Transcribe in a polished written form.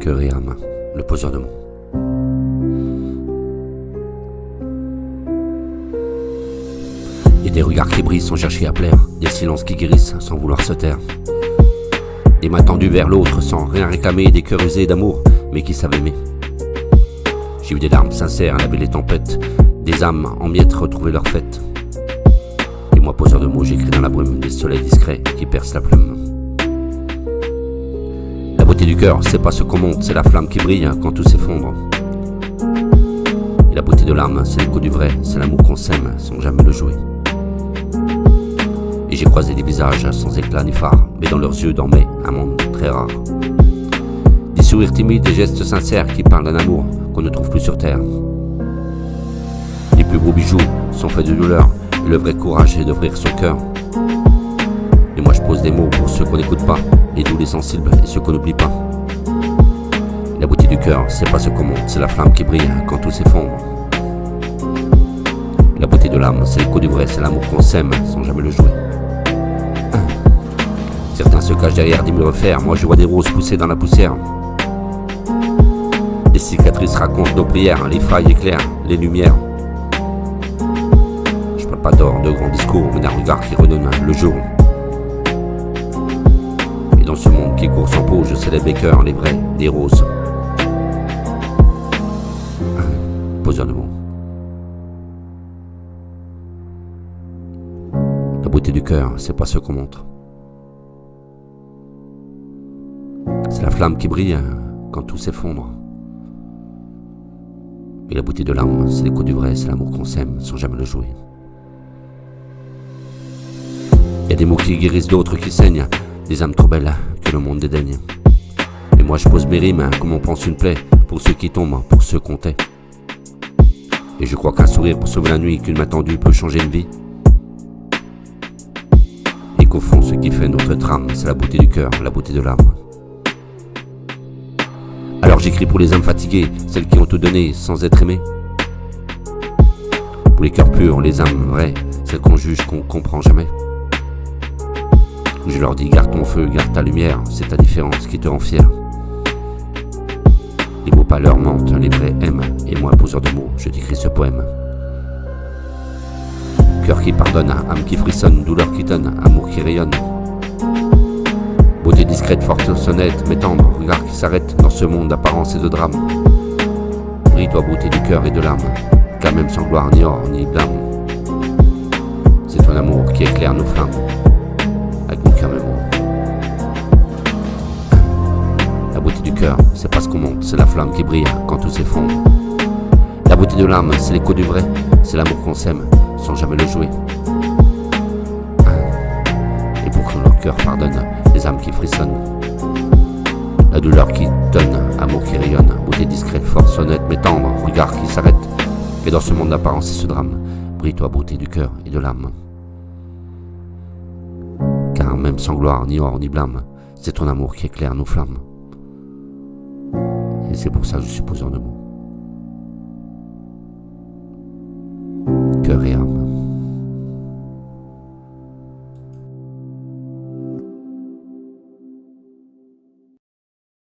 cœur et âme, le poseur de mots. Il y a des regards qui brillent sans chercher à plaire, des silences qui guérissent sans vouloir se taire. Des mains tendues vers l'autre sans rien réclamer, des cœurs usés d'amour mais qui savent aimer. J'ai vu des larmes sincères laver les tempêtes, des âmes en miettes retrouver leur fête. Et moi, poseur de mots, j'écris dans la brume des soleils discrets qui percent la plume. La beauté du cœur, c'est pas ce qu'on monte, c'est la flamme qui brille quand tout s'effondre. Et la beauté de l'âme, c'est l'écho du vrai, c'est l'amour qu'on s'aime sans jamais le jouer. Et j'ai croisé des visages sans éclat ni phare, mais dans leurs yeux dormait un monde très rare. Des sourires timides, des gestes sincères qui parlent d'un amour qu'on ne trouve plus sur terre. Les plus beaux bijoux sont faits de douleur, et le vrai courage est d'ouvrir son cœur. Et moi je pose des mots pour ceux qu'on n'écoute pas, les doux, les sensibles et ceux qu'on n'oublie pas. Et la beauté du cœur, c'est pas ce qu'on monte, c'est la flamme qui brille quand tout s'effondre. Et la beauté de l'âme, c'est l'écho du vrai, c'est l'amour qu'on s'aime sans jamais le jouer. Certains se cachent derrière des murs fer, moi je vois des roses pousser dans la poussière. Les cicatrices racontent nos prières, les failles éclairent les lumières. Je parle pas d'or, de grands discours, mais d'un regard qui redonne le jour. Et dans ce monde qui court sans pause, je célèbre les cœurs, les vrais, les roses. Poseur de mots. La beauté du cœur, c'est pas ce qu'on montre. C'est la flamme qui brille quand tout s'effondre. Et la beauté de l'âme, c'est l'écho du vrai, c'est l'amour qu'on s'aime sans jamais le jouer. Il y a des mots qui guérissent, d'autres qui saignent, des âmes trop belles que le monde dédaigne. Et moi je pose mes rimes comme on pense une plaie, pour ceux qui tombent, pour ceux qu'on tait. Et je crois qu'un sourire pour sauver la nuit, qu'une main tendue peut changer une vie. Et qu'au fond ce qui fait notre trame, c'est la beauté du cœur, la beauté de l'âme. Alors j'écris pour les âmes fatiguées, celles qui ont tout donné sans être aimées. Pour les cœurs purs, les âmes vraies, celles qu'on juge, qu'on comprend jamais. Je leur dis garde ton feu, garde ta lumière, c'est ta différence qui te rend fier. Les mots pas leur mentent, les vrais aiment, et moi poseur de mots, je t'écris ce poème. Cœur qui pardonne, âme qui frissonne, douleur qui donne, amour qui rayonne. Beauté discrète, forte sonnette, mais tendre, regard qui s'arrête dans ce monde d'apparence et de drame. Brille-toi beauté du cœur et de l'âme, car même sans gloire ni or ni blâme. C'est ton amour qui éclaire nos flammes, avec mon cœur mes mots. La beauté du cœur, c'est pas ce qu'on monte, c'est la flamme qui brille quand tout s'effondre. La beauté de l'âme, c'est l'écho du vrai, c'est l'amour qu'on s'aime sans jamais le jouer. Et pour que leur cœur pardonne, les âmes qui frissonnent, la douleur qui donne, amour qui rayonne, beauté discrète, force honnête, mais tendre, regard qui s'arrête. Et dans ce monde d'apparence et ce drame, brille-toi beauté du cœur et de l'âme. Car même sans gloire, ni or, ni blâme, c'est ton amour qui éclaire nos flammes. Et c'est pour ça que je suis poseur de mots.